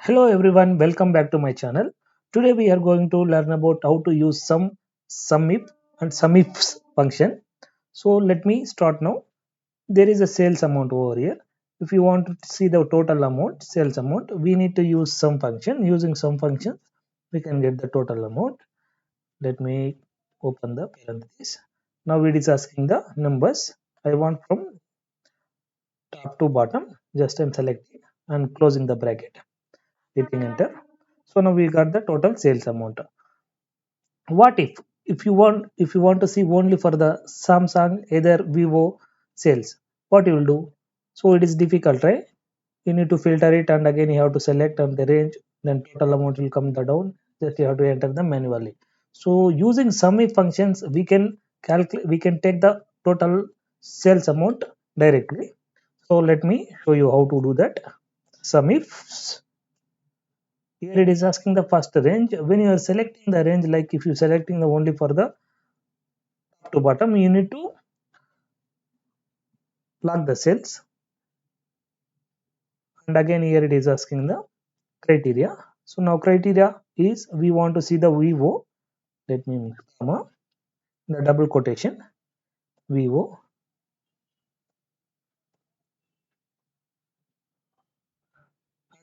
Hello everyone, welcome back to my channel. Today we are going to learn about how to use Sumif and Sumifs function. So let me start now. There is a sales amount over here. If you want to see the total amount, sales amount, we need to use some function. Using some function, we can get the total amount. Let me open the parenthesis. Now it is asking the numbers. I want from top to bottom. Just I'm selecting and closing the bracket. Hitting enter. So now we got the total sales amount. What if you want to see only for the Samsung, either Vivo sales, what you will do? So it is difficult, right? You need to filter it, and again you have to select on the range, then total amount will come the down. Just you have to enter them manually. So using sum if functions, we can take the total sales amount directly. So let me show you how to do that. Sum if, here it is asking the first range. When you are selecting the range, like if you selecting the only for the top to bottom, you need to lock the cells. And again here it is asking the criteria. So now criteria is we want to see the Vivo. Let me comma the double quotation Vivo.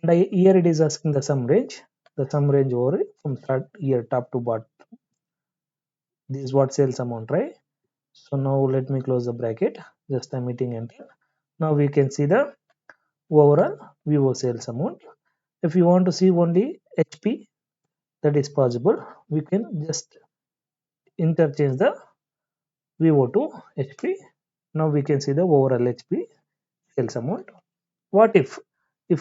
And here it is asking the sum range. The sum range over from start here top to bottom. This is what sales amount, right? So now let me close the bracket. Just I'm hitting enter. Now we can see the overall Vivo sales amount. If you want to see only HP, that is possible. We can just interchange the Vivo to HP. Now we can see the overall HP sales amount. What if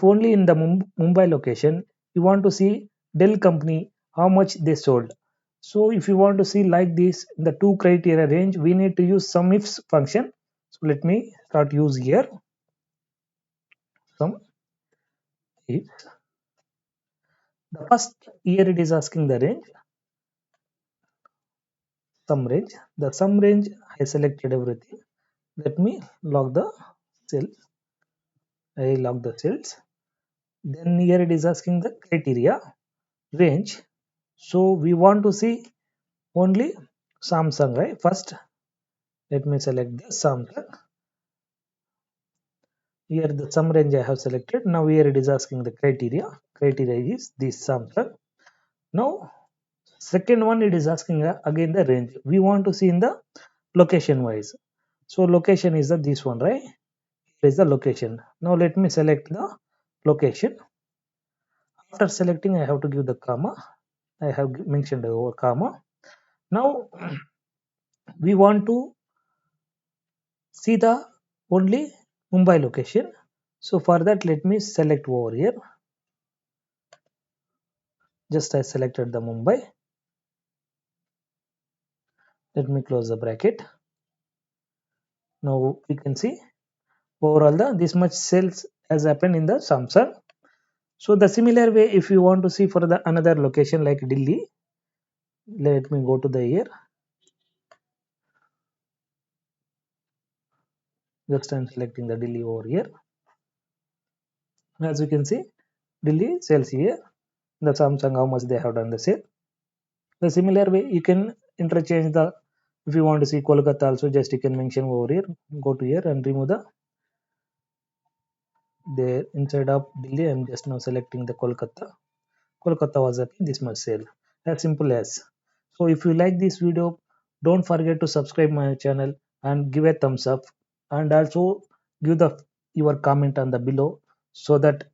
only in the Mumbai location you want to see Dell company how much they sold? So if you want to see like this in the two criteria range, we need to use sum ifs function. So let me start use here sum if. The first here it is asking the range, sum range. The sum range I selected everything. Let me log the cells. I log the cells. Then here it is asking the criteria range. So we want to see only Samsung, right? First, let me select the Samsung. Here the sum range I have selected. Now here it is asking the criteria. Criteria is this Samsung. Now second one it is asking again the range. We want to see in the location wise. So location is the this one, right? Here is the location. Now let me select the location. After selecting, I have to give the comma. I have mentioned over comma. Now we want to see the only Mumbai location. So for that, let me select over here. Just I selected the Mumbai. Let me close the bracket. Now we can see overall this much sales has happened in the Samsung. So the similar way, if you want to see for the another location like Delhi, let me go to the here. Just I'm selecting the Delhi over here. As you can see, Delhi sales here. The Samsung how much they have done the sale. The similar way you can interchange the, if you want to see Kolkata also, just you can mention over here, go to here and remove the inside of Delhi. I'm just now selecting the Kolkata. Kolkata was at this much sale. As simple as. So if you like this video, don't forget to subscribe my channel and give a thumbs up, and also give the your comment on the below, so that